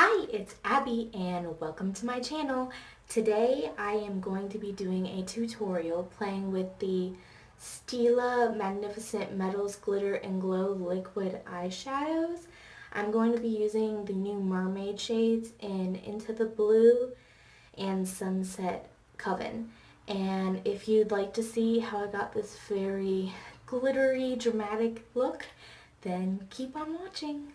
Hi, it's Abby and welcome to my channel. Today I am going to be doing a tutorial playing with the Stila Magnificent Metals Glitter and Glow Liquid Eyeshadows. I'm going to be using the new Mermaid shades in Into the Blue and Sunset Coven. And if you'd like to see how I got this very glittery, dramatic look, then keep on watching.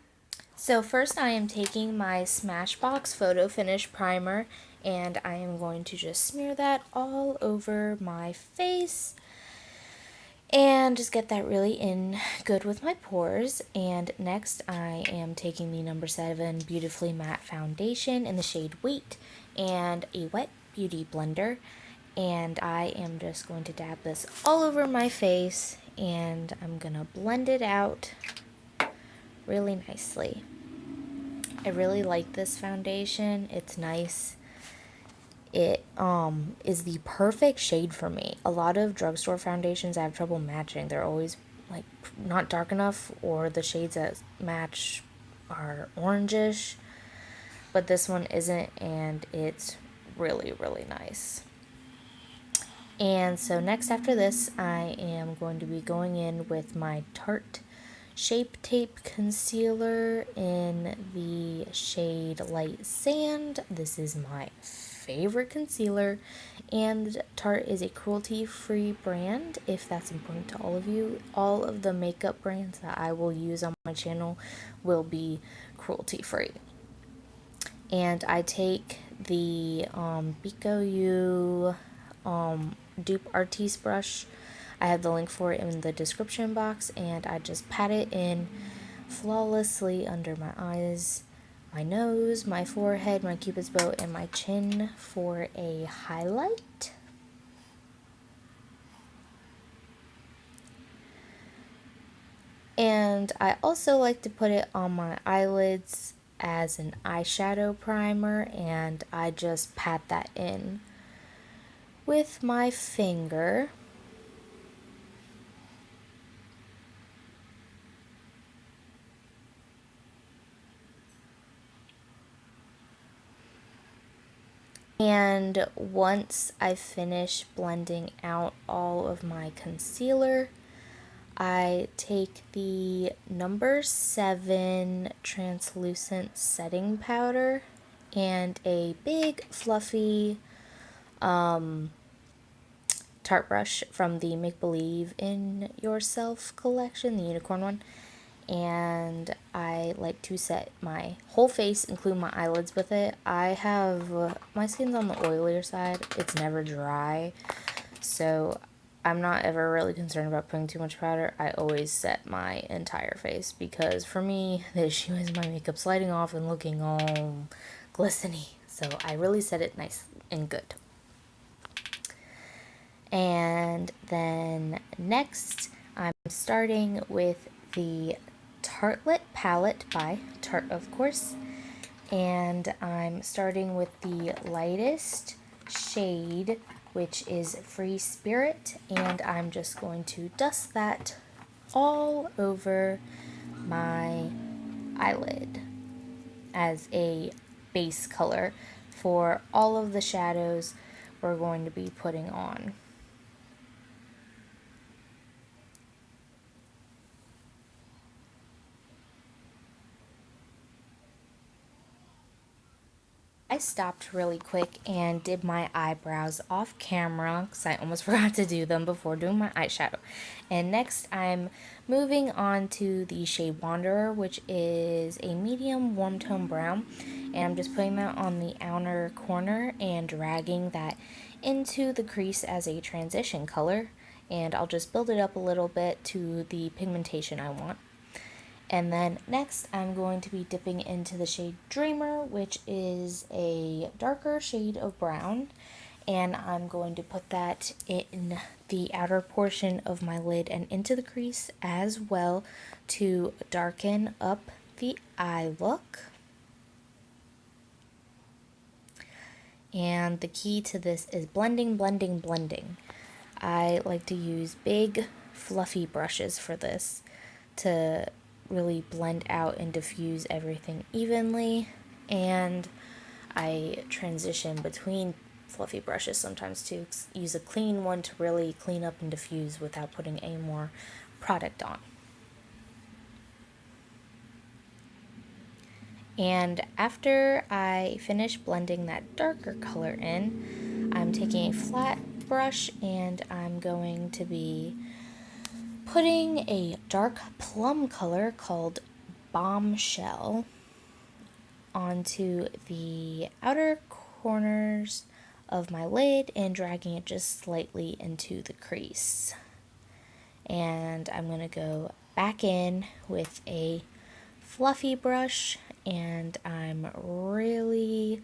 So first I am taking my Smashbox Photo Finish primer and I am going to just smear that all over my face and just get that really in good with my pores. And next I am taking the number 7 Beautifully Matte Foundation in the shade Wheat and a wet beauty blender, and I am just going to dab this all over my face and I'm gonna blend it out really nicely. I really like this foundation. It's nice. It is the perfect shade for me. A lot of drugstore foundations I have trouble matching. They're always like not dark enough, or the shades that match are orangish, but this one isn't, and it's really nice. And so next after this, I am going to be going in with my Tarte Shape Tape Concealer in the shade Light Sand. This is my favorite concealer, and Tarte is a cruelty-free brand, if that's important to all of you. All of the makeup brands that I will use on my channel will be cruelty-free. And I take the Pico U dupe artiste brush. I have the link for it in the description box, and I just pat it in flawlessly under my eyes, my nose, my forehead, my cupid's bow, and my chin for a highlight. And I also like to put it on my eyelids as an eyeshadow primer, and I just pat that in with my finger. And once I finish blending out all of my concealer, I take the number 7 translucent setting powder and a big fluffy Tarte brush from the Make Believe in Yourself collection, the unicorn one. And I like to set my whole face, including my eyelids, with it. I have, my skin's on the oilier side. It's never dry, so I'm not ever really concerned about putting too much powder. I always set my entire face, because for me, the issue is my makeup sliding off and looking all glistening. So I really set it nice and good. And then next, I'm starting with the Tartelette palette by Tarte, of course, and I'm starting with the lightest shade, which is Free Spirit, and I'm just going to dust that all over my eyelid as a base color for all of the shadows we're going to be putting on. I stopped really quick and did my eyebrows off camera because I almost forgot to do them before doing my eyeshadow. And next I'm moving on to the shade Wanderer, which is a medium warm tone brown. And I'm just putting that on the outer corner and dragging that into the crease as a transition color. And I'll just build it up a little bit to the pigmentation I want. And then next I'm going to be dipping into the shade Dreamer, which is a darker shade of brown, and I'm going to put that in the outer portion of my lid and into the crease as well to darken up the eye look. And the key to this is blending, blending, blending. I like to use big fluffy brushes for this to really blend out and diffuse everything evenly. And I transition between fluffy brushes sometimes to use a clean one to really clean up and diffuse without putting any more product on. And after I finish blending that darker color in, I'm taking a flat brush and I'm going to be putting a dark plum color called bombshell onto the outer corners of my lid and dragging it just slightly into the crease. And I'm going to go back in with a fluffy brush and I'm really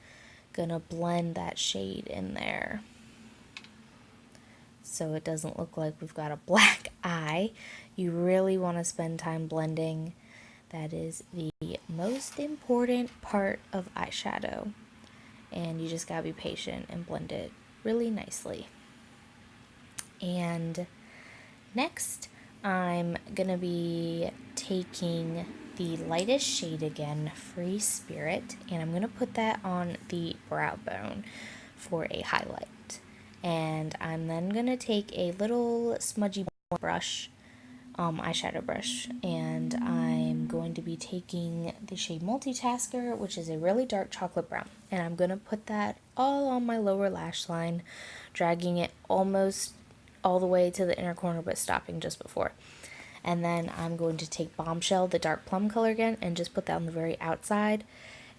going to blend that shade in there so it doesn't look like we've got a black eye. You really want to spend time blending. That is the most important part of eyeshadow. And you just gotta be patient and blend it really nicely. And next, I'm gonna be taking the lightest shade again, Free Spirit, and I'm gonna put that on the brow bone for a highlight. And I'm then gonna take a little smudgy brush, eyeshadow brush, and I'm going to be taking the shade Multitasker, which is a really dark chocolate brown, and I'm going to put that all on my lower lash line, dragging it almost all the way to the inner corner but stopping just before. And then I'm going to take Bombshell, the dark plum color again, and just put that on the very outside.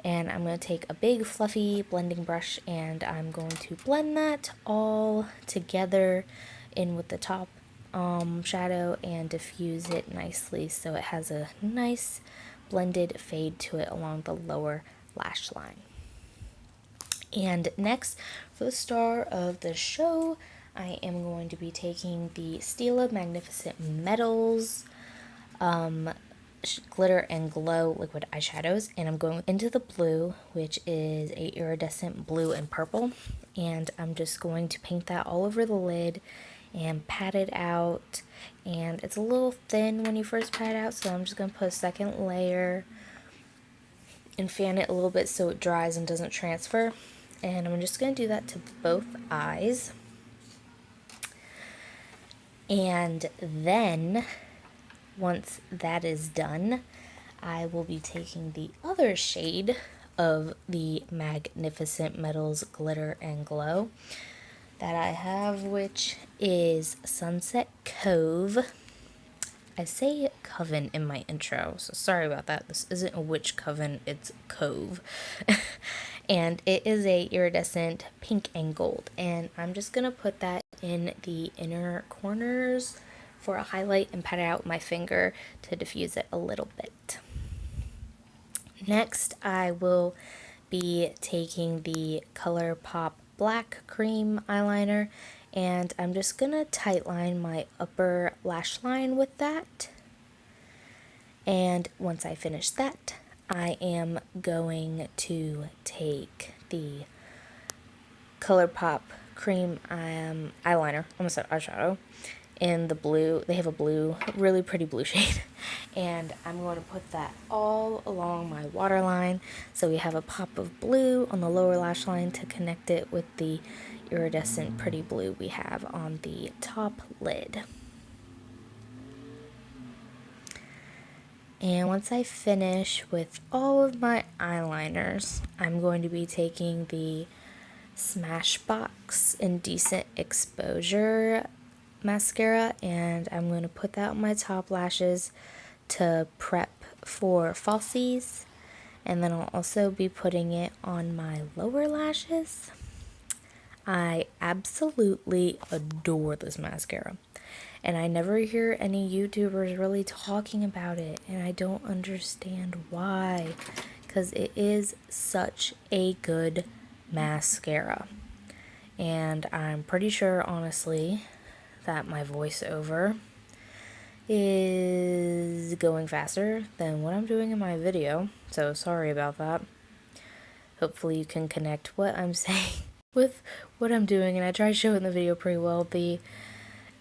And I'm going to take a big fluffy blending brush and I'm going to blend that all together in with the top shadow and diffuse it nicely so it has a nice blended fade to it along the lower lash line. And next, for the star of the show, I am going to be taking the Stila Magnificent Metals Glitter and Glow liquid eyeshadows, and I'm going into the blue, which is a iridescent blue and purple, and I'm just going to paint that all over the lid and pat it out. And it's a little thin when you first pat it out, so I'm just going to put a second layer and fan it a little bit so it dries and doesn't transfer. And I'm just going to do that to both eyes. And then once that is done, I will be taking the other shade of the Magnificent Metals Glitter and Glow that I have, which is Sunset Cove. I say coven in my intro, so sorry about that. This isn't a witch coven, it's cove. And it is a iridescent pink and gold, and I'm just gonna put that in the inner corners for a highlight and pat it out with my finger to diffuse it a little bit. Next, I will be taking the Colourpop Black Cream eyeliner, and I'm just gonna tightline my upper lash line with that. And once I finish that, I am going to take the Colourpop Cream eyeliner, almost said eyeshadow, in the blue. They have a blue, really pretty blue shade, and I'm going to put that all along my waterline so we have a pop of blue on the lower lash line to connect it with the iridescent pretty blue we have on the top lid. And once I finish with all of my eyeliners, I'm going to be taking the Smashbox Indecent Exposure mascara, and I'm going to put that on my top lashes to prep for falsies, and then I'll also be putting it on my lower lashes. I absolutely adore this mascara, and I never hear any YouTubers really talking about it, and I don't understand why, because it is such a good mascara. And I'm pretty sure, honestly, that my voiceover is going faster than what I'm doing in my video, so sorry about that. Hopefully you can connect what I'm saying with what I'm doing, and I try to show in the video pretty well. The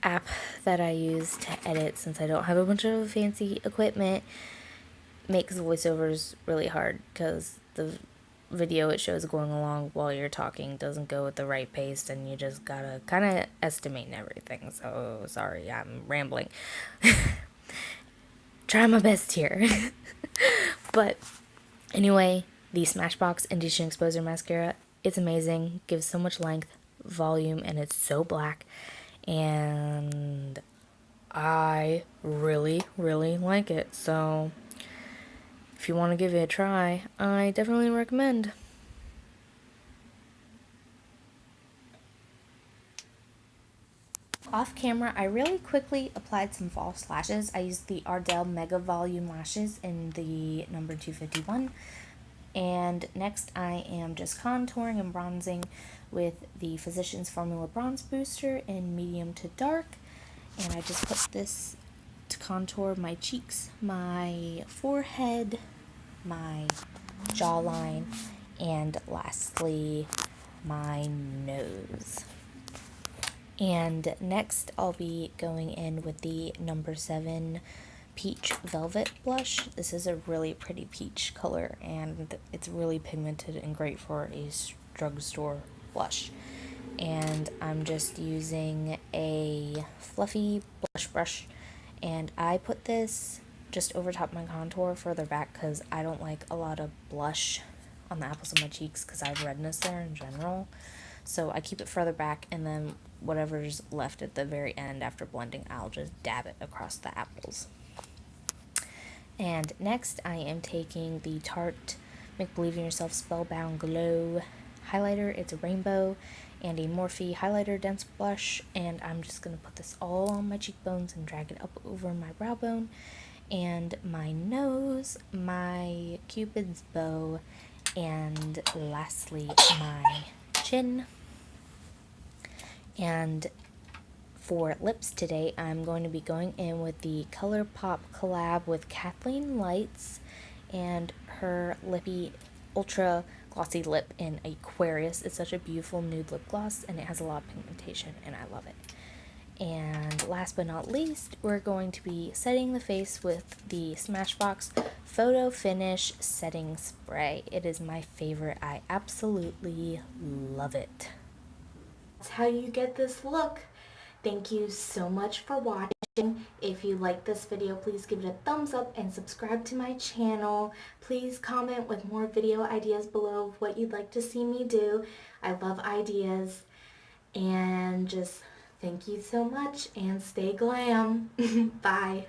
app that I use to edit, since I don't have a bunch of fancy equipment, makes voiceovers really hard because the video it shows going along while you're talking doesn't go at the right pace, and you just gotta kind of estimate everything. So sorry, I'm rambling. Try my best here. But anyway, the Smashbox Indecent Exposure Mascara, it's amazing, gives so much length, volume, and it's so black. And I really, really like it. So if you want to give it a try, I definitely recommend. Off camera, I really quickly applied some false lashes. I used the Ardell Mega Volume Lashes in the number 251. And next I am just contouring and bronzing with the Physicians Formula Bronze Booster in medium to dark. And I just put this to contour my cheeks, my forehead, my jawline, and lastly, my nose. And next I'll be going in with the number 7 Peach Velvet Blush. This is a really pretty peach color, and it's really pigmented and great for a drugstore blush. And I'm just using a fluffy blush brush, and I put this just over top my contour further back because I don't like a lot of blush on the apples of my cheeks because I have redness there in general. So I keep it further back, and then whatever's left at the very end after blending, I'll just dab it across the apples. And next I am taking the Tarte Make Believe in Yourself Spellbound Glow highlighter. It's a rainbow, and a Morphe highlighter dense blush, and I'm just going to put this all on my cheekbones and drag it up over my brow bone and my nose, my Cupid's bow, and lastly my chin. And for lips today, I'm going to be going in with the Colourpop collab with Kathleen Lights and her lippy ultra glossy lip in Aquarius. It's such a beautiful nude lip gloss, and it has a lot of pigmentation, and I love it. And last but not least, we're going to be setting the face with the Smashbox Photo Finish Setting Spray. It is my favorite. I absolutely love it. That's how you get this look. Thank you so much for watching. If you like this video, please give it a thumbs up and subscribe to my channel. Please comment with more video ideas below of what you'd like to see me do. I love ideas. And just thank you so much, and stay glam. Bye.